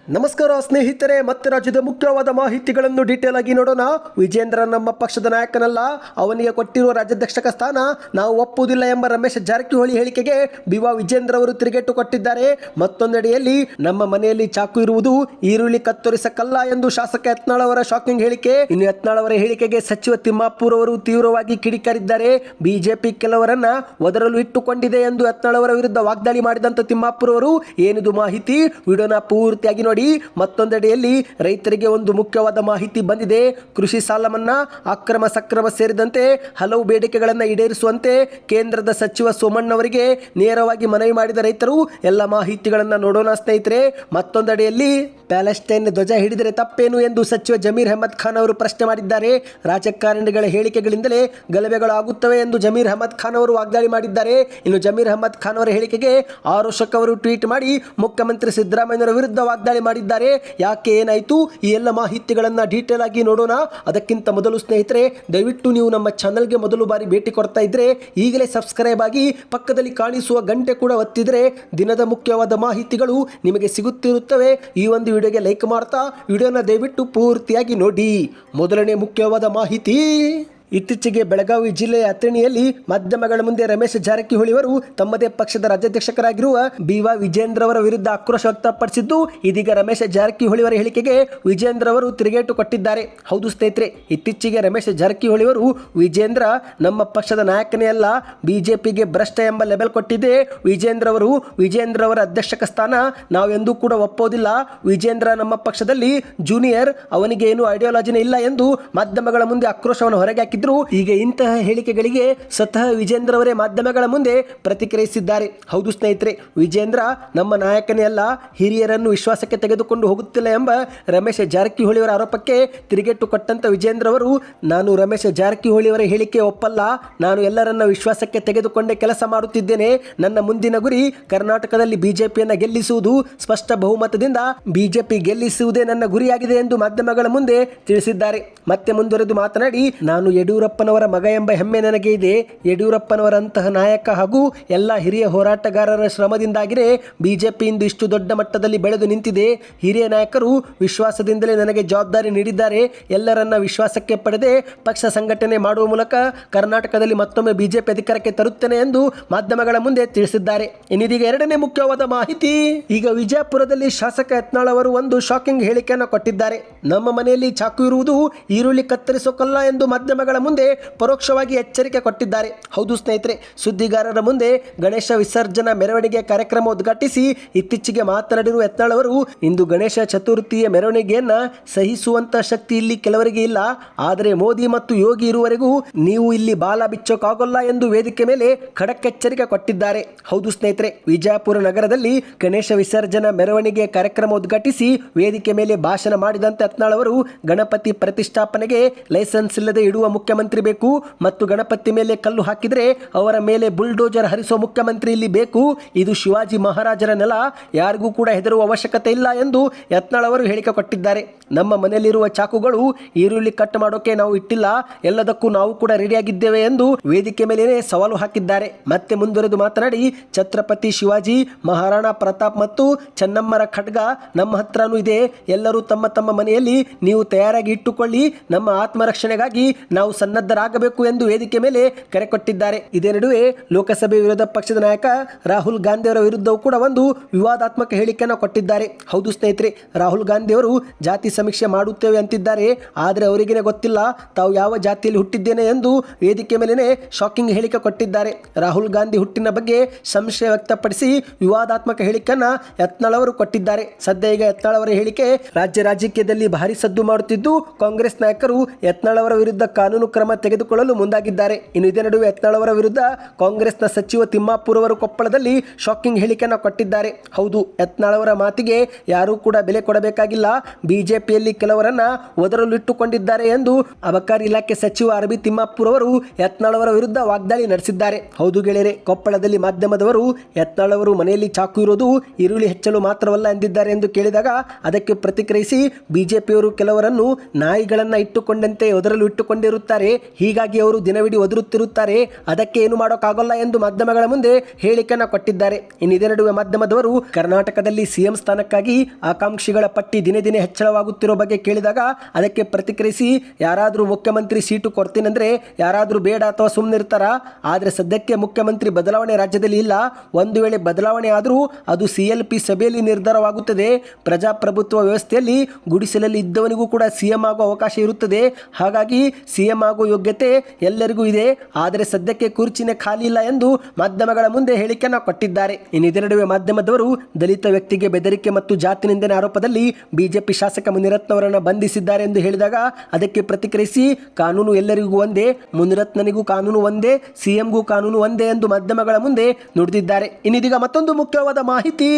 ನಮಸ್ಕಾರ ಸ್ನೇಹಿತರೆ, ಮತ್ತೆ ರಾಜ್ಯದ ಮುಖ್ಯವಾದ ಮಾಹಿತಿಗಳನ್ನು ಡೀಟೇಲ್ ಆಗಿ ನೋಡೋಣ. ವಿಜೇಂದ್ರ ನಮ್ಮ ಪಕ್ಷದ ನಾಯಕನಲ್ಲ, ಅವನಿಗೆ ಕೊಟ್ಟಿರುವ ರಾಜ್ಯಾಧ್ಯಕ್ಷಕ ಸ್ಥಾನ ನಾವು ಒಪ್ಪುವುದಿಲ್ಲ ಎಂಬ ರಮೇಶ್ ಜಾರಕಿಹೊಳಿ ಹೇಳಿಕೆಗೆ ಬಿವಾ ವಿಜೇಂದ್ರ ಅವರು ತಿರುಗೇಟು ಕೊಟ್ಟಿದ್ದಾರೆ. ಮತ್ತೊಂದೆಡೆಯಲ್ಲಿ ನಮ್ಮ ಮನೆಯಲ್ಲಿ ಚಾಕು ಇರುವುದು ಈರುಳ್ಳಿ ಕತ್ತರಿಸಕ್ಕಲ್ಲ ಎಂದು ಶಾಸಕ ಯತ್ನಾಳ್ ಅವರ ಶಾಕಿಂಗ್ ಹೇಳಿಕೆ. ಇನ್ನು ಯತ್ನಾಳ್ ಅವರ ಹೇಳಿಕೆಗೆ ಸಚಿವ ತಿಮ್ಮಾಪುರ್ ಅವರು ತೀವ್ರವಾಗಿ ಕಿಡಿಕಾರಿದ್ದಾರೆ. ಬಿಜೆಪಿ ಕೆಲವರನ್ನ ಒದರಲು ಇಟ್ಟುಕೊಂಡಿದೆ ಎಂದು ಯತ್ನಾಳ್ ಅವರ ವಿರುದ್ಧ ವಾಗ್ದಾಳಿ ಮಾಡಿದಂತ ತಿಮ್ಮಾಪುರ್ ಅವರು, ಏನಿದು ಮಾಹಿತಿ, ವಿಡಿಯೋನ ಪೂರ್ತಿಯಾಗಿ ನೋಡಿ. ಮತ್ತೊಂದೆಡೆಯಲ್ಲಿ ರೈತರಿಗೆ ಒಂದು ಮುಖ್ಯವಾದ ಮಾಹಿತಿ ಬಂದಿದೆ. ಕೃಷಿ ಸಾಲ ಮನ್ನಾ, ಅಕ್ರಮ ಸಕ್ರಮ ಸೇರಿದಂತೆ ಹಲವು ಬೇಡಿಕೆಗಳನ್ನು ಈಡೇರಿಸುವಂತೆ ಕೇಂದ್ರದ ಸಚಿವ ಸೋಮಣ್ಣ ಅವರಿಗೆ ನೇರವಾಗಿ ಮನವಿ ಮಾಡಿದ ರೈತರು. ಎಲ್ಲ ಮಾಹಿತಿಗಳನ್ನು ನೋಡೋಣ ಸ್ನೇಹಿತರೆ. ಮತ್ತೊಂದೆಡೆಯಲ್ಲಿ ಪ್ಯಾಲೆಸ್ಟೈನ್ ಧ್ವಜ ಹಿಡಿದರೆ ತಪ್ಪೇನು ಎಂದು ಸಚಿವ ಜಮೀರ್ ಅಹಮದ್ ಖಾನ್ ಅವರು ಪ್ರಶ್ನೆ ಮಾಡಿದ್ದಾರೆ. ರಾಜಕಾರಣಿಗಳ ಹೇಳಿಕೆಗಳಿಂದಲೇ ಗಲಭೆಗಳು ಆಗುತ್ತವೆ ಎಂದು ಜಮೀರ್ ಅಹಮದ್ ಖಾನ್ ಅವರು ವಾಗ್ದಾಳಿ ಮಾಡಿದ್ದಾರೆ. ಇನ್ನು ಜಮೀರ್ ಅಹಮದ್ ಖಾನ್ ಅವರ ಹೇಳಿಕೆಗೆ ಆರೋಶಕ್ ಅವರು ಟ್ವೀಟ್ ಮಾಡಿ ಮುಖ್ಯಮಂತ್ರಿ ಸಿದ್ದರಾಮಯ್ಯರ ವಿರುದ್ಧ ವಾಗ್ದಾಳಿ ಮಾಡಿದ್ದಾರೆ. ಯಾಕೆ, ಏನಾಯಿತು, ಈ ಎಲ್ಲ ಮಾಹಿತಿಗಳನ್ನು ಡೀಟೇಲ್ ಆಗಿ ನೋಡೋಣ. ಅದಕ್ಕಿಂತ ಮೊದಲು ಸ್ನೇಹಿತರೆ, ದಯವಿಟ್ಟು ನೀವು ನಮ್ಮ ಚಾನಲ್ಗೆ ಮೊದಲು ಬಾರಿ ಭೇಟಿ ಕೊಡ್ತಾ ಇದ್ರೆ ಈಗಲೇ ಸಬ್ಸ್ಕ್ರೈಬ್ ಆಗಿ ಪಕ್ಕದಲ್ಲಿ ಕಾಣಿಸುವ ಗಂಟೆ ಕೂಡ ಒತ್ತಿದ್ರೆ ದಿನದ ಮುಖ್ಯವಾದ ಮಾಹಿತಿಗಳು ನಿಮಗೆ ಸಿಗುತ್ತಿರುತ್ತವೆ. ಈ ಒಂದು ವಿಡಿಯೋಗೆ ಲೈಕ್ ಮಾಡ್ತಾ ವಿಡಿಯೋನ ದಯವಿಟ್ಟು ಪೂರ್ತಿಯಾಗಿ ನೋಡಿ. ಮೊದಲನೇ ಮುಖ್ಯವಾದ ಮಾಹಿತಿ, ಇತ್ತೀಚೆಗೆ ಬೆಳಗಾವಿ ಜಿಲ್ಲೆಯ ಅಥಣಿಯಲ್ಲಿ ಮಾಧ್ಯಮಗಳ ಮುಂದೆ ರಮೇಶ್ ಜಾರಕಿಹೊಳಿ ಅವರು ತಮ್ಮದೇ ಪಕ್ಷದ ರಾಜ್ಯಾಧ್ಯಕ್ಷರಾಗಿರುವ ಬಿವಾ ವಿಜೇಂದ್ರ ಅವರ ವಿರುದ್ಧ ಆಕ್ರೋಶ ವ್ಯಕ್ತಪಡಿಸಿದ್ದು, ಇದೀಗ ರಮೇಶ್ ಜಾರಕಿಹೊಳಿ ಅವರ ಹೇಳಿಕೆಗೆ ವಿಜೇಂದ್ರ ಅವರು ತಿರುಗೇಟು ಕೊಟ್ಟಿದ್ದಾರೆ. ಹೌದು ಸ್ನೇಹಿತರೆ, ಇತ್ತೀಚೆಗೆ ರಮೇಶ್ ಜಾರಕಿಹೊಳಿ ಅವರು ವಿಜೇಂದ್ರ ನಮ್ಮ ಪಕ್ಷದ ನಾಯಕನೇ ಅಲ್ಲ, ಬಿಜೆಪಿಗೆ ಭ್ರಷ್ಟ ಎಂಬ ಲೆಬಲ್ ಕೊಟ್ಟಿದೆ. ವಿಜೇಂದ್ರ ಅವರ ಅಧ್ಯಕ್ಷಕ ಸ್ಥಾನ ನಾವೆಂದೂ ಕೂಡ ಒಪ್ಪೋದಿಲ್ಲ. ವಿಜೇಂದ್ರ ನಮ್ಮ ಪಕ್ಷದಲ್ಲಿ ಜೂನಿಯರ್, ಅವನಿಗೆ ಏನು ಐಡಿಯಾಲಜಿನೇ ಇಲ್ಲ ಎಂದು ಮಾಧ್ಯಮಗಳ ಮುಂದೆ ಆಕ್ರೋಶವನ್ನು ಹೊರಗೆ ಹಾಕಿದ್ದಾರೆ. ಈಗ ಇಂತಹ ಹೇಳಿಕೆಗಳಿಗೆ ಸ್ವತಃ ವಿಜೇಂದ್ರ ಅವರೇ ಮಾಧ್ಯಮಗಳ ಮುಂದೆ ಪ್ರತಿಕ್ರಿಯಿಸಿದ್ದಾರೆ. ಹೌದು ಸ್ನೇಹಿತರೆ, ವಿಜೇಂದ್ರ ನಮ್ಮ ನಾಯಕನೇ ಅಲ್ಲ, ಹಿರಿಯರನ್ನು ವಿಶ್ವಾಸಕ್ಕೆ ತೆಗೆದುಕೊಂಡು ಹೋಗುತ್ತಿಲ್ಲ ಎಂಬ ರಮೇಶ್ ಜಾರಕಿಹೊಳಿ ಅವರ ಆರೋಪಕ್ಕೆ ತಿರುಗೇಟು ಕೊಟ್ಟಂತ ವಿಜೇಂದ್ರ ಅವರು, ನಾನು ರಮೇಶ್ ಜಾರಕಿಹೊಳಿ ಅವರ ಹೇಳಿಕೆ ಒಪ್ಪಲ್ಲ, ನಾನು ಎಲ್ಲರನ್ನ ವಿಶ್ವಾಸಕ್ಕೆ ತೆಗೆದುಕೊಂಡೇ ಕೆಲಸ ಮಾಡುತ್ತಿದ್ದೇನೆ. ನನ್ನ ಮುಂದಿನ ಗುರಿ ಕರ್ನಾಟಕದಲ್ಲಿ ಬಿಜೆಪಿಯನ್ನು ಗೆಲ್ಲಿಸುವುದು, ಸ್ಪಷ್ಟ ಬಹುಮತದಿಂದ ಬಿಜೆಪಿ ಗೆಲ್ಲಿಸುವುದೇ ನನ್ನ ಗುರಿಯಾಗಿದೆ ಎಂದು ಮಾಧ್ಯಮಗಳ ಮುಂದೆ ತಿಳಿಸಿದ್ದಾರೆ. ಮತ್ತೆ ಮುಂದುವರೆದು ಮಾತನಾಡಿ, ನಾನು ಯಡಿಯೂರಪ್ಪನವರ ಮಗ ಎಂಬ ಹೆಮ್ಮೆ ನನಗೆ ಇದೆ. ಯಡಿಯೂರಪ್ಪನವರಂತಹ ನಾಯಕ ಹಾಗೂ ಎಲ್ಲ ಹಿರಿಯ ಹೋರಾಟಗಾರರ ಶ್ರಮದಿಂದಾಗಿಯೇ ಬಿಜೆಪಿ ಇಂದು ಇಷ್ಟು ದೊಡ್ಡ ಮಟ್ಟದಲ್ಲಿ ಬೆಳೆದು ನಿಂತಿದೆ. ಹಿರಿಯ ನಾಯಕರು ವಿಶ್ವಾಸದಿಂದಲೇ ನನಗೆ ಜವಾಬ್ದಾರಿ ನೀಡಿದ್ದಾರೆ. ಎಲ್ಲರನ್ನ ವಿಶ್ವಾಸಕ್ಕೆ ಪಡೆದೇ ಪಕ್ಷ ಸಂಘಟನೆ ಮಾಡುವ ಮೂಲಕ ಕರ್ನಾಟಕದಲ್ಲಿ ಮತ್ತೊಮ್ಮೆ ಬಿಜೆಪಿ ಅಧಿಕಾರಕ್ಕೆ ತರುತ್ತೇನೆ ಎಂದು ಮಾಧ್ಯಮಗಳ ಮುಂದೆ ತಿಳಿಸಿದ್ದಾರೆ. ಇನ್ನಿದೀಗ ಎರಡನೇ ಮುಖ್ಯವಾದ ಮಾಹಿತಿ, ಈಗ ವಿಜಯಪುರದಲ್ಲಿ ಶಾಸಕ ಯತ್ನಾಳ್ ಅವರು ಒಂದು ಶಾಕಿಂಗ್ ಹೇಳಿಕೆಯನ್ನು ಕೊಟ್ಟಿದ್ದಾರೆ. ನಮ್ಮ ಮನೆಯಲ್ಲಿ ಚಾಕು ಇರುವುದು ಈರುಳ್ಳಿ ಕತ್ತರಿಸೋಕಲ್ಲ ಎಂದು ಮಾಧ್ಯಮಗಳ ಮುಂದೆ ಪರೋಕ್ಷವಾಗಿ ಎಚ್ಚರಿಕೆ ಕೊಟ್ಟಿದ್ದಾರೆ. ಹೌದು ಸ್ನೇಹಿತರೆ, ಸುದ್ದಿಗಾರರ ಮುಂದೆ ಗಣೇಶ ವಿಸರ್ಜನಾ ಮೆರವಣಿಗೆ ಕಾರ್ಯಕ್ರಮ ಉದ್ಘಾಟಿಸಿ ಇತ್ತೀಚೆಗೆ ಮಾತನಾಡಿರುವ ಯತ್ನಾಳ್ ಅವರು, ಇಂದು ಗಣೇಶ ಚತುರ್ಥಿಯ ಮೆರವಣಿಗೆಯನ್ನ ಸಹಿಸುವಂತ ಶಕ್ತಿ ಇಲ್ಲಿ ಕೆಲವರಿಗೆ ಇಲ್ಲ, ಆದರೆ ಮೋದಿ ಮತ್ತು ಯೋಗಿ ಇರುವವರೆಗೂ ನೀವು ಇಲ್ಲಿ ಬಾಲ ಬಿಚ್ಚೋಕಾಗಲ್ಲ ಎಂದು ವೇದಿಕೆ ಮೇಲೆ ಖಡಕ್ ಎಚ್ಚರಿಕೆ ಕೊಟ್ಟಿದ್ದಾರೆ. ಹೌದು ಸ್ನೇಹಿತರೆ, ವಿಜಯಪುರ ನಗರದಲ್ಲಿ ಗಣೇಶ ವಿಸರ್ಜನಾ ಮೆರವಣಿಗೆ ಕಾರ್ಯಕ್ರಮ ಉದ್ಘಾಟಿಸಿ ವೇದಿಕೆ ಮೇಲೆ ಭಾಷಣ ಮಾಡಿದಂತೆ ಯತ್ನಾಳ್ ಅವರು, ಗಣಪತಿ ಪ್ರತಿಷ್ಠಾಪನೆಗೆ ಲೈಸೆನ್ಸ್ ಇಲ್ಲದೆ ಇಡುವ ಮುಖ್ಯಮಂತ್ರಿ ಬೇಕು ಮತ್ತು ಗಣಪತಿ ಮೇಲೆ ಕಲ್ಲು ಹಾಕಿದರೆ ಅವರ ಮೇಲೆ ಬುಲ್ಡೋಜರ್ ಹರಿಸುವ ಮುಖ್ಯಮಂತ್ರಿ ಇಲ್ಲಿ ಬೇಕು. ಇದು ಶಿವಾಜಿ ಮಹಾರಾಜರ ನೆಲ, ಯಾರಿಗೂ ಕೂಡ ಹೆದರುವ ಅವಶ್ಯಕತೆ ಇಲ್ಲ ಎಂದು ಯತ್ನಾಳ್ ಅವರು ಹೇಳಿಕೆ ಕೊಟ್ಟಿದ್ದಾರೆ. ನಮ್ಮ ಮನೆಯಲ್ಲಿರುವ ಚಾಕುಗಳು ಈರುಳ್ಳಿ ಕಟ್ ಮಾಡೋಕೆ ನಾವು ಇಟ್ಟಿಲ್ಲ, ಎಲ್ಲದಕ್ಕೂ ನಾವು ಕೂಡ ರೆಡಿಯಾಗಿದ್ದೇವೆ ಎಂದು ವೇದಿಕೆ ಮೇಲೆ ಸವಾಲು ಹಾಕಿದ್ದಾರೆ. ಮತ್ತೆ ಮುಂದುವರೆದು ಮಾತನಾಡಿ, ಛತ್ರಪತಿ ಶಿವಾಜಿ, ಮಹಾರಾಣಾ ಪ್ರತಾಪ್ ಮತ್ತು ಚೆನ್ನಮ್ಮರ ಖಡ್ಗ ನಮ್ಮ ಹತ್ರನೂ ಇದೆ. ಎಲ್ಲರೂ ತಮ್ಮ ತಮ್ಮ ಮನೆಯಲ್ಲಿ ನೀವು ತಯಾರಾಗಿ ಇಟ್ಟುಕೊಳ್ಳಿ, ನಮ್ಮ ಆತ್ಮರಕ್ಷಣೆಗಾಗಿ ನಾವು ಸನ್ನದ್ಧರಾಗಬೇಕು ಎಂದು ವೇದಿಕೆ ಮೇಲೆ ಕರೆ ಕೊಟ್ಟಿದ್ದಾರೆ. ಇದೇ ನಡುವೆ ಲೋಕಸಭೆ ವಿರೋಧ ಪಕ್ಷದ ನಾಯಕ ರಾಹುಲ್ ಗಾಂಧಿ ಅವರ ವಿರುದ್ಧವೂ ಕೂಡ ಒಂದು ವಿವಾದಾತ್ಮಕ ಹೇಳಿಕೆಯನ್ನು ಕೊಟ್ಟಿದ್ದಾರೆ. ಹೌದು ಸ್ನೇಹಿತರೆ, ರಾಹುಲ್ ಗಾಂಧಿ ಅವರು ಜಾತಿ ಸಮೀಕ್ಷೆ ಮಾಡುತ್ತೇವೆ ಅಂತಿದ್ದಾರೆ, ಆದರೆ ಅವರಿಗೇನೆ ಗೊತ್ತಿಲ್ಲ ತಾವು ಯಾವ ಜಾತಿಯಲ್ಲಿ ಹುಟ್ಟಿದ್ದೇನೆ ಎಂದು ವೇದಿಕೆ ಮೇಲೆ ಶಾಕಿಂಗ್ ಹೇಳಿಕೆ ಕೊಟ್ಟಿದ್ದಾರೆ. ರಾಹುಲ್ ಗಾಂಧಿ ಹುಟ್ಟಿನ ಬಗ್ಗೆ ಸಂಶಯ ವ್ಯಕ್ತಪಡಿಸಿ ವಿವಾದಾತ್ಮಕ ಹೇಳಿಕೆಯನ್ನ ಯತ್ನಾಳ್ ಅವರು ಕೊಟ್ಟಿದ್ದಾರೆ. ಸದ್ಯ ಈಗ ಯತ್ನಾಳ್ ಅವರ ಹೇಳಿಕೆ ರಾಜ್ಯ ರಾಜಕೀಯದಲ್ಲಿ ಭಾರಿ ಸದ್ದು ಮಾಡುತ್ತಿದ್ದು, ಕಾಂಗ್ರೆಸ್ ನಾಯಕರು ಯತ್ನಾಳ್ ಅವರ ವಿರುದ್ಧ ಕಾನೂನು ಕ್ರಮ ತೆಗೆದುಕೊಳ್ಳಲು ಮುಂದಾಗಿದ್ದಾರೆ. ಇನ್ನು ಇದೇ ನಡುವೆ ಯತ್ನಾಳ್ ಅವರ ವಿರುದ್ಧ ಕಾಂಗ್ರೆಸ್ನ ಸಚಿವ ತಿಮ್ಮಾಪುರ್ ಅವರು ಕೊಪ್ಪಳದಲ್ಲಿ ಶಾಕಿಂಗ್ ಹೇಳಿಕೆಯನ್ನು ಕೊಟ್ಟಿದ್ದಾರೆ. ಹೌದು, ಯತ್ನಾಳ್ ಅವರ ಮಾತಿಗೆ ಯಾರೂ ಕೂಡ ಬೆಲೆ ಕೊಡಬೇಕಾಗಿಲ್ಲ, ಬಿಜೆಪಿಯಲ್ಲಿ ಕೆಲವರನ್ನ ಒದರಲು ಇಟ್ಟುಕೊಂಡಿದ್ದಾರೆ ಎಂದು ಅಬಕಾರಿ ಇಲಾಖೆ ಸಚಿವ ಆರ್.ಬಿ. ತಿಮ್ಮಾಪುರ್ ಅವರು ಯತ್ನಾಳ್ ಅವರ ವಿರುದ್ಧ ವಾಗ್ದಾಳಿ ನಡೆಸಿದ್ದಾರೆ. ಹೌದು ಗೆಳೆಯರೆ, ಕೊಪ್ಪಳದಲ್ಲಿ ಮಾಧ್ಯಮದವರು ಯತ್ನಾಳ್ ಅವರು ಮನೆಯಲ್ಲಿ ಚಾಕು ಇರೋದು ಈರುಳ್ಳಿ ಹೆಚ್ಚಲು ಮಾತ್ರವಲ್ಲ ಎಂದಿದ್ದಾರೆ ಎಂದು ಕೇಳಿದಾಗ ಅದಕ್ಕೆ ಪ್ರತಿಕ್ರಿಯಿಸಿ, ಬಿಜೆಪಿಯವರು ಕೆಲವರನ್ನು ನಾಯಿಗಳನ್ನ ಇಟ್ಟುಕೊಂಡಂತೆ ಒದರಲು ಇಟ್ಟುಕೊಂಡಿರುತ್ತಾರೆ ಇರುತ್ತಾರೆ. ಹೀಗಾಗಿ ಅವರು ದಿನವಿಡೀ ಒದರುತ್ತಿರುತ್ತಾರೆ. ಅದಕ್ಕೆ ಏನು ಮಾಡೋಕ್ಕಾಗಲ್ಲ ಎಂದು ಮಾಧ್ಯಮಗಳ ಮುಂದೆ ಹೇಳಿಕೆಯನ್ನು ಕೊಟ್ಟಿದ್ದಾರೆ. ಇನ್ನು ಇದೇ ನಡುವೆ ಮಾಧ್ಯಮದವರು ಕರ್ನಾಟಕದಲ್ಲಿ ಸಿಎಂ ಸ್ಥಾನಕ್ಕಾಗಿ ಆಕಾಂಕ್ಷಿಗಳ ಪಟ್ಟಿ ದಿನೇ ದಿನೇ ಹೆಚ್ಚಳವಾಗುತ್ತಿರೋ ಬಗ್ಗೆ ಕೇಳಿದಾಗ ಅದಕ್ಕೆ ಪ್ರತಿಕ್ರಿಯಿಸಿ, ಯಾರಾದರೂ ಮುಖ್ಯಮಂತ್ರಿ ಸೀಟು ಕೊಡ್ತೀನಂದ್ರೆ ಯಾರಾದರೂ ಬೇಡ ಅಥವಾ ಸುಮ್ಮನಿರ್ತಾರ? ಆದರೆ ಸದ್ಯಕ್ಕೆ ಮುಖ್ಯಮಂತ್ರಿ ಬದಲಾವಣೆ ರಾಜ್ಯದಲ್ಲಿ ಇಲ್ಲ. ಒಂದು ವೇಳೆ ಬದಲಾವಣೆ ಆದರೂ ಅದು CLP ಸಭೆಯಲ್ಲಿ ನಿರ್ಧಾರವಾಗುತ್ತದೆ. ಪ್ರಜಾಪ್ರಭುತ್ವ ವ್ಯವಸ್ಥೆಯಲ್ಲಿ ಗುಡಿಸಲಲ್ಲಿ ಇದ್ದವನಿಗೂ ಕೂಡ ಸಿಎಂ ಆಗೋ ಅವಕಾಶ ಇರುತ್ತದೆ. ಹಾಗಾಗಿ ಸಿಎಂ ಆಗೋ ಯೋಗ್ಯತೆ ಎಲ್ಲರಿಗೂ ಇದೆ. ಆದರೆ ಸದ್ಯಕ್ಕೆ ಕುರ್ಚಿನೇ ಖಾಲಿ ಇಲ್ಲ ಎಂದು ಮಾಧ್ಯಮಗಳ ಮುಂದೆ ಹೇಳಿಕೆಯನ್ನು ಕೊಟ್ಟಿದ್ದಾರೆ. ಇನ್ನು ಇದರ ನಡುವೆ ಮಾಧ್ಯಮದವರು ದಲಿತ ವ್ಯಕ್ತಿಗೆ ಬೆದರಿಕೆ ಮತ್ತು ಜಾತಿ ನಿಂದನೆ ಆರೋಪದಲ್ಲಿ ಬಿಜೆಪಿ ಶಾಸಕ ಮುನಿರತ್ನ ಅವರನ್ನು ಬಂಧಿಸಿದ್ದಾರೆ ಎಂದು ಹೇಳಿದಾಗ ಅದಕ್ಕೆ ಪ್ರತಿಕ್ರಿಯಿಸಿ, ಕಾನೂನು ಎಲ್ಲರಿಗೂ ಒಂದೇ, ಮುನಿರತ್ನನಿಗೂ ಕಾನೂನು ಒಂದೇ, ಸಿಎಂಗೂ ಕಾನೂನು ಒಂದೇ ಎಂದು ಮಾಧ್ಯಮಗಳ ಮುಂದೆ ನುಡಿದಿದ್ದಾರೆ. ಇನ್ನಿದೀಗ ಮತ್ತೊಂದು ಮುಖ್ಯವಾದ ಮಾಹಿತಿ.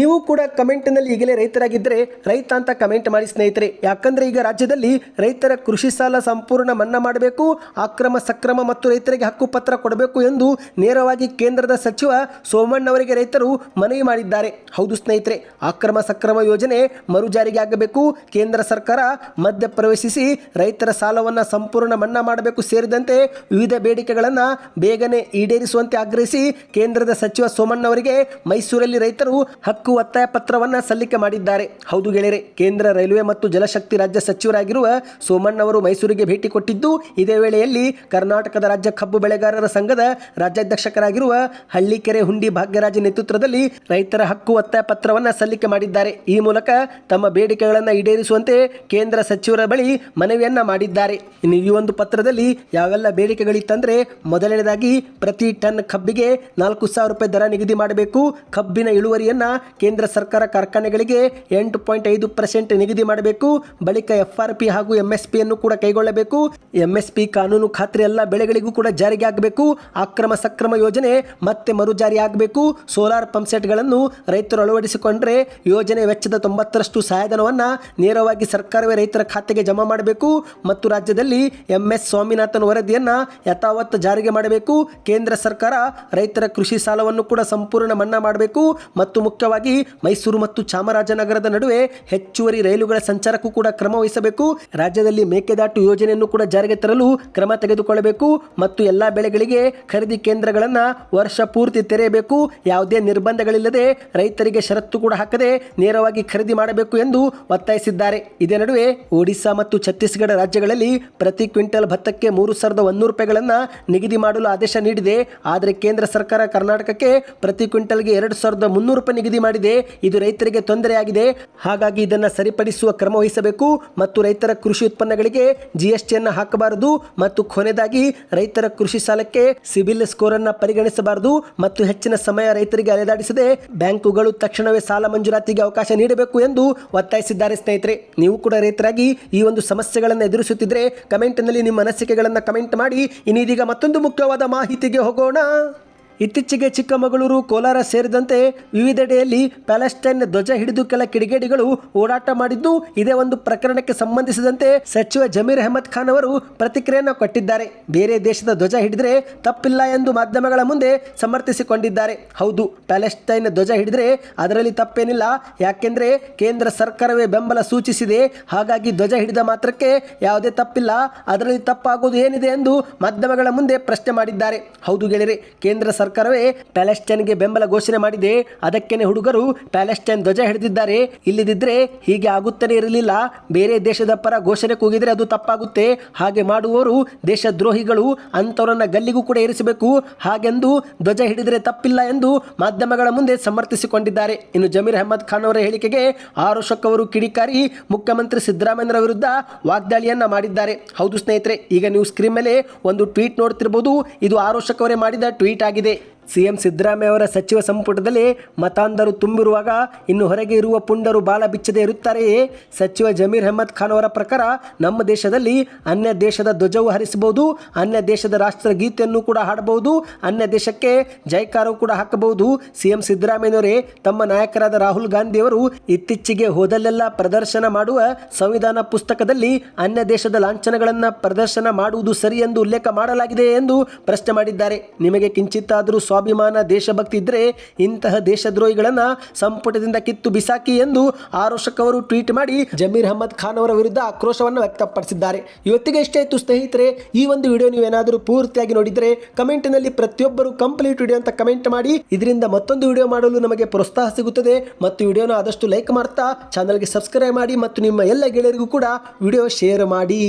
ನೀವು ಕೂಡ ಕಮೆಂಟ್ನಲ್ಲಿ ಈಗಲೇ ರೈತರಾಗಿದ್ದರೆ ರೈತ ಅಂತ ಕಮೆಂಟ್ ಮಾಡಿ ಸ್ನೇಹಿತರೆ. ಯಾಕಂದ್ರೆ ಈಗ ರಾಜ್ಯದಲ್ಲಿ ರೈತರ ಕೃಷಿ ಸಾಲ ಸಂಪೂರ್ಣ ಮನ್ನಾ ಮಾಡಬೇಕು, ಅಕ್ರಮ ಸಕ್ರಮ ಮತ್ತು ರೈತರಿಗೆ ಹಕ್ಕುಪತ್ರ ಕೊಡಬೇಕು ಎಂದು ನೇರವಾಗಿ ಕೇಂದ್ರದ ಸಚಿವ ಸೋಮಣ್ಣ ಅವರಿಗೆ ರೈತರು ಮನವಿ ಮಾಡಿದ್ದಾರೆ. ಹೌದು ಸ್ನೇಹಿತರೆ, ಅಕ್ರಮ ಸಕ್ರಮ ಯೋಜನೆ ಮರು ಜಾರಿಗೆ ಆಗಬೇಕು, ಕೇಂದ್ರ ಸರ್ಕಾರ ಮಧ್ಯ ಪ್ರವೇಶಿಸಿ ರೈತರ ಸಾಲವನ್ನು ಸಂಪೂರ್ಣ ಮನ್ನಾ ಮಾಡಬೇಕು ಸೇರಿದಂತೆ ವಿವಿಧ ಬೇಡಿಕೆಗಳನ್ನು ಬೇಗನೆ ಈಡೇರಿಸುವಂತೆ ಆಗ್ರಹಿಸಿ ಕೇಂದ್ರದ ಸಚಿವ ಸೋಮಣ್ಣ ಅವರಿಗೆ ಮೈಸೂರಲ್ಲಿ ರೈತರು ಹಕ್ಕು ಒತ್ತಾಯ ಪತ್ರವನ್ನು ಸಲ್ಲಿಕೆ ಮಾಡಿದ್ದಾರೆ. ಹೌದು ಗೆಳೆಯರೆ, ಕೇಂದ್ರ ರೈಲ್ವೆ ಮತ್ತು ಜಲಶಕ್ತಿ ರಾಜ್ಯ ಸಚಿವರಾಗಿರುವ ಸೋಮಣ್ಣ ಅವರು ಮೈಸೂರಿಗೆ ಭೇಟಿ ಕೊಟ್ಟಿದ್ದು, ಇದೇ ವೇಳೆಯಲ್ಲಿ ಕರ್ನಾಟಕದ ರಾಜ್ಯ ಕಬ್ಬು ಬೆಳೆಗಾರರ ಸಂಘದ ರಾಜ್ಯಾಧ್ಯಕ್ಷರಾಗಿರುವ ಹಳ್ಳಿಕೆರೆ ಹುಂಡಿ ಭಾಗ್ಯರಾಜ್ ನೇತೃತ್ವದಲ್ಲಿ ರೈತರ ಹಕ್ಕು ಒತ್ತಾಯ ಪತ್ರವನ್ನು ಸಲ್ಲಿಕೆ ಮಾಡಿದ್ದಾರೆ. ಈ ಮೂಲಕ ತಮ್ಮ ಬೇಡಿಕೆಗಳನ್ನು ಈಡೇರಿಸುವಂತೆ ಕೇಂದ್ರ ಸಚಿವರ ಬಳಿ ಮನವಿಯನ್ನ ಮಾಡಿದ್ದಾರೆ. ಇನ್ನು ಈ ಒಂದು ಪತ್ರದಲ್ಲಿ ಯಾವೆಲ್ಲ ಬೇಡಿಕೆಗಳಿತ್ತಂದ್ರೆ, ಮೊದಲನೇದಾಗಿ ಪ್ರತಿ ಟನ್ ಕಬ್ಬಿಗೆ 4,000 ರೂಪಾಯಿ ದರ ನಿಗದಿ ಮಾಡಬೇಕು. ಕಬ್ಬಿನ ಇಳುವರಿಯನ್ನ ಕೇಂದ್ರ ಸರ್ಕಾರ ಕಾರ್ಖಾನೆಗಳಿಗೆ 8.5% ನಿಗದಿ ಮಾಡಬೇಕು. ಬಳಿಕ FRP ಹಾಗೂ MSP ಅನ್ನು ಕೂಡ ಕೈಗೊಳ್ಳಬೇಕು. MSP ಕಾನೂನು ಖಾತ್ರಿ ಎಲ್ಲ ಬೆಳೆಗಳಿಗೂ ಕೂಡ ಜಾರಿಗೆ ಆಗಬೇಕು. ಅಕ್ರಮ ಸಕ್ರಮ ಯೋಜನೆ ಮತ್ತೆ ಮರು ಜಾರಿ ಆಗಬೇಕು. ಸೋಲಾರ್ ಪಂಪ್ ಸೆಟ್ಗಳನ್ನು ರೈತರು ಅಳವಡಿಸಿಕೊಂಡ್ರೆ ಯೋಜನೆ ವೆಚ್ಚದ 90% ಸಹಾಯಧನವನ್ನ ನೇರವಾಗಿ ಸರ್ಕಾರವೇ ರೈತರ ಖಾತೆಗೆ ಜಮಾ ಮಾಡಬೇಕು ಮತ್ತು ರಾಜ್ಯದಲ್ಲಿ MS ಸ್ವಾಮಿನಾಥನ್ ವರದಿಯನ್ನ ಯಥಾವತ್ ಜಾರಿಗೆ ಮಾಡಬೇಕು. ಕೇಂದ್ರ ಸರ್ಕಾರ ರೈತರ ಕೃಷಿ ಸಾಲವನ್ನು ಕೂಡ ಸಂಪೂರ್ಣ ಮನ್ನಾ ಮಾಡಬೇಕು ಮತ್ತು ಮುಖ್ಯವಾಗಿ ಮೈಸೂರು ಮತ್ತು ಚಾಮರಾಜನಗರದ ನಡುವೆ ಹೆಚ್ಚುವರಿ ರೈಲುಗಳ ಸಂಚಾರಕ್ಕೂ ಕೂಡ ಕ್ರಮ ವಹಿಸಬೇಕು. ರಾಜ್ಯದಲ್ಲಿ ಮೇಕೆದಾಟು ಯೋಜನೆಯನ್ನು ಕೂಡ ಜಾರಿಗೆ ತರಲು ಕ್ರಮ ತೆಗೆದುಕೊಳ್ಳಬೇಕು ಮತ್ತು ಎಲ್ಲಾ ಬೆಳೆಗಳಿಗೆ ಖರೀದಿ ಕೇಂದ್ರಗಳನ್ನು ವರ್ಷ ಪೂರ್ತಿ ತೆರೆಯಬೇಕು. ಯಾವುದೇ ನಿರ್ಬಂಧಗಳಿಲ್ಲದೆ ರೈತರಿಗೆ ಷರತ್ತು ಕೂಡ ಹಾಕದೆ ನೇರವಾಗಿ ಖರೀದಿ ಮಾಡಬೇಕು ಎಂದು ಒತ್ತಾಯಿಸಿದ್ದಾರೆ. ಇದೇ ನಡುವೆ ಒಡಿಶಾ ಮತ್ತು ಛತ್ತೀಸ್ಗಢ ರಾಜ್ಯಗಳಲ್ಲಿ ಪ್ರತಿ ಕ್ವಿಂಟಲ್ ಭತ್ತಕ್ಕೆ 3,100 ರೂಪಾಯಿಗಳನ್ನು ನಿಗದಿ ಮಾಡಲು ಆದೇಶ ನೀಡಿದೆ. ಆದರೆ ಕೇಂದ್ರ ಸರ್ಕಾರ ಕರ್ನಾಟಕಕ್ಕೆ ಪ್ರತಿ ಕ್ವಿಂಟಲ್ಗೆ 2,300 ರೂಪಾಯಿ ನಿಗದಿ ಮಾಡಿದೆ. ಇದು ರೈತರಿಗೆ ತೊಂದರೆಯಾಗಿದೆ. ಹಾಗಾಗಿ ಇದನ್ನು ಸರಿಪಡಿಸುವ ಕ್ರಮ ವಹಿಸಬೇಕು ಮತ್ತು ರೈತರ ಕೃಷಿ ಉತ್ಪನ್ನಗಳಿಗೆ GST ಅನ್ನು ಹಾಕಬಾರದು ಮತ್ತು ಕೊನೆಯದಾಗಿ ರೈತರ ಕೃಷಿ ಸಾಲಕ್ಕೆ ಸಿಬಿಲ್ ಸ್ಕೋರ್ ಅನ್ನು ಪರಿಗಣಿಸಬಾರದು ಮತ್ತು ಹೆಚ್ಚಿನ ಸಮಯ ರೈತರಿಗೆ ಅಲೆದಾಡಿಸದೆ ಬ್ಯಾಂಕುಗಳು ತಕ್ಷಣವೇ ಸಾಲ ಮಂಜೂರಾತಿಗೆ ಅವಕಾಶ ನೀಡಬೇಕು ಎಂದು ಒತ್ತಾಯಿಸಿದ್ದಾರೆ. ಸ್ನೇಹಿತರೆ, ನೀವು ಕೂಡ ರೈತರಾಗಿ ಈ ಒಂದು ಸಮಸ್ಯೆಗಳನ್ನು ಎದುರಿಸುತ್ತಿದ್ದರೆ ಕಮೆಂಟ್ನಲ್ಲಿ ನಿಮ್ಮ ಅನಿಸಿಕೆಗಳನ್ನು ಕಮೆಂಟ್ ಮಾಡಿ. ಇನ್ನೀಗ ಮತ್ತೊಂದು ಮುಖ್ಯವಾದ ಮಾಹಿತಿಗೆ ಹೋಗೋಣ. ಇತ್ತೀಚೆಗೆ ಚಿಕ್ಕಮಗಳೂರು, ಕೋಲಾರ ಸೇರಿದಂತೆ ವಿವಿಧೆಡೆಯಲ್ಲಿ ಪ್ಯಾಲೆಸ್ಟೈನ್ ಧ್ವಜ ಹಿಡಿದು ಕೆಲ ಕಿಡಿಗೇಡಿಗಳು ಓಡಾಟ ಮಾಡಿದ್ದು, ಇದೇ ಒಂದು ಪ್ರಕರಣಕ್ಕೆ ಸಂಬಂಧಿಸಿದಂತೆ ಸಚಿವ ಜಮೀರ್ ಅಹ್ಮದ್ ಖಾನ್ ಅವರು ಪ್ರತಿಕ್ರಿಯೆಯನ್ನು ಕೊಟ್ಟಿದ್ದಾರೆ. ಬೇರೆ ದೇಶದ ಧ್ವಜ ಹಿಡಿದರೆ ತಪ್ಪಿಲ್ಲ ಎಂದು ಮಾಧ್ಯಮಗಳ ಮುಂದೆ ಸಮರ್ಥಿಸಿಕೊಂಡಿದ್ದಾರೆ. ಹೌದು, ಪ್ಯಾಲೆಸ್ಟೈನ್ ಧ್ವಜ ಹಿಡಿದರೆ ಅದರಲ್ಲಿ ತಪ್ಪೇನಿಲ್ಲ, ಯಾಕೆಂದ್ರೆ ಕೇಂದ್ರ ಸರ್ಕಾರವೇ ಬೆಂಬಲ ಸೂಚಿಸಿದೆ. ಹಾಗಾಗಿ ಧ್ವಜ ಹಿಡಿದ ಮಾತ್ರಕ್ಕೆ ಯಾವುದೇ ತಪ್ಪಿಲ್ಲ, ಅದರಲ್ಲಿ ತಪ್ಪಾಗೋದು ಏನಿದೆ ಎಂದು ಮಾಧ್ಯಮಗಳ ಮುಂದೆ ಪ್ರಶ್ನೆ ಮಾಡಿದ್ದಾರೆ. ಹೌದು ಗೆಳೆಯರೆ, ಕೇಂದ್ರ ಸರ್ಕಾರವೇ ಪ್ಯಾಲೆಸ್ಟೈನ್ಗೆ ಬೆಂಬಲ ಘೋಷಣೆ ಮಾಡಿದೆ. ಅದಕ್ಕೇನೆ ಹುಡುಗರು ಪ್ಯಾಲೆಸ್ಟೈನ್ ಧ್ವಜ ಹಿಡಿದಿದ್ದಾರೆ. ಇಲ್ಲದಿದ್ದರೆ ಹೀಗೆ ಆಗುತ್ತಲೇ ಇರಲಿಲ್ಲ. ಬೇರೆ ದೇಶದ ಪರ ಘೋಷಣೆ ಕೂಗಿದರೆ ಅದು ತಪ್ಪಾಗುತ್ತೆ. ಹಾಗೆ ಮಾಡುವವರು ದೇಶದ್ರೋಹಿಗಳು, ಅಂಥವರನ್ನ ಗಲ್ಲಿಗೂ ಕೂಡ ಇರಿಸಬೇಕು. ಹಾಗೆಂದು ಧ್ವಜ ಹಿಡಿದರೆ ತಪ್ಪಿಲ್ಲ ಎಂದು ಮಾಧ್ಯಮಗಳ ಮುಂದೆ ಸಮರ್ಥಿಸಿಕೊಂಡಿದ್ದಾರೆ. ಇನ್ನು ಜಮೀರ್ ಅಹ್ಮದ್ ಖಾನ್ ಅವರ ಹೇಳಿಕೆಗೆ ಆರೋಶಕ್ ಅವರು ಕಿಡಿಕಾರಿ ಮುಖ್ಯಮಂತ್ರಿ ಸಿದ್ದರಾಮಯ್ಯ ವಿರುದ್ಧ ವಾಗ್ದಾಳಿಯನ್ನ ಮಾಡಿದ್ದಾರೆ. ಹೌದು ಸ್ನೇಹಿತರೆ, ಈಗ ನೀವು ಸ್ಕ್ರೀನ್ ಮೇಲೆ ಒಂದು ಟ್ವೀಟ್ ನೋಡ್ತಿರಬಹುದು. ಇದು ಆರೋಶಕ್ ಅವರೇ ಮಾಡಿದ ಟ್ವೀಟ್ ಆಗಿದೆ. ಸಿಎಂ ಸಿದ್ದರಾಮಯ್ಯ ಅವರ ಸಚಿವ ಸಂಪುಟದಲ್ಲಿ ಮತಾಂಧರು ತುಂಬಿರುವಾಗ ಇನ್ನು ಹೊರಗೆ ಇರುವ ಪುಂಡರು ಬಾಲ ಬಿಚ್ಚದೇ ಇರುತ್ತಾರೆಯೇ? ಸಚಿವ ಜಮೀರ್ ಅಹ್ಮದ್ ಖಾನ್ ಅವರ ಪ್ರಕಾರ ನಮ್ಮ ದೇಶದಲ್ಲಿ ಅನ್ಯ ದೇಶದ ಧ್ವಜವು ಹರಿಸಬಹುದು, ಅನ್ಯ ದೇಶದ ರಾಷ್ಟ್ರ ಗೀತೆಯನ್ನು ಕೂಡ ಹಾಡಬಹುದು, ಅನ್ಯ ದೇಶಕ್ಕೆ ಜೈಕಾರವು ಕೂಡ ಹಾಕಬಹುದು. ಸಿಎಂ ಸಿದ್ದರಾಮಯ್ಯನವರೇ ತಮ್ಮ ನಾಯಕರಾದ ರಾಹುಲ್ ಗಾಂಧಿಯವರು ಇತ್ತೀಚೆಗೆ ಹೋದಲ್ಲೆಲ್ಲ ಪ್ರದರ್ಶನ ಮಾಡುವ ಸಂವಿಧಾನ ಪುಸ್ತಕದಲ್ಲಿ ಅನ್ಯ ದೇಶದ ಲಾಂಛನಗಳನ್ನು ಪ್ರದರ್ಶನ ಮಾಡುವುದು ಸರಿ ಎಂದು ಉಲ್ಲೇಖ ಮಾಡಲಾಗಿದೆ ಎಂದು ಪ್ರಶ್ನೆ ಮಾಡಿದ್ದಾರೆ. ನಿಮಗೆ ಕಿಂಚಿತ್ತಾದರೂ ಸ್ವಾಭಿಮಾನ ದೇಶಭಕ್ತಿ ಇದ್ದರೆ ಇಂತಹ ದೇಶದ್ರೋಹಿಗಳನ್ನು ಸಂಪುಟದಿಂದ ಕಿತ್ತು ಬಿಸಾಕಿ ಎಂದು ಆರೋಶಕ್ ಅವರು ಟ್ವೀಟ್ ಮಾಡಿ ಜಮೀರ್ ಅಹ್ಮದ್ ಖಾನ್ ಅವರ ವಿರುದ್ಧ ಆಕ್ರೋಶವನ್ನು ವ್ಯಕ್ತಪಡಿಸಿದ್ದಾರೆ. ಇವತ್ತಿಗೆ ಇಷ್ಟೇ ಇತ್ತು ಸ್ನೇಹಿತರೆ. ಈ ಒಂದು ವಿಡಿಯೋ ನೀವೇನಾದರೂ ಪೂರ್ತಿಯಾಗಿ ನೋಡಿದರೆ ಕಮೆಂಟ್ನಲ್ಲಿ ಪ್ರತಿಯೊಬ್ಬರು ಕಂಪ್ಲೀಟ್ ವಿಡಿಯೋ ಅಂತ ಕಮೆಂಟ್ ಮಾಡಿ. ಇದರಿಂದ ಮತ್ತೊಂದು ವಿಡಿಯೋ ಮಾಡಲು ನಮಗೆ ಪ್ರೋತ್ಸಾಹ ಸಿಗುತ್ತದೆ. ಮತ್ತು ವಿಡಿಯೋನ ಆದಷ್ಟು ಲೈಕ್ ಮಾಡ್ತಾ ಚಾನಲ್ಗೆ ಸಬ್ಸ್ಕ್ರೈಬ್ ಮಾಡಿ ಮತ್ತು ನಿಮ್ಮ ಎಲ್ಲ ಗೆಳೆಯರಿಗೂ ಕೂಡ ವಿಡಿಯೋ ಶೇರ್ ಮಾಡಿ.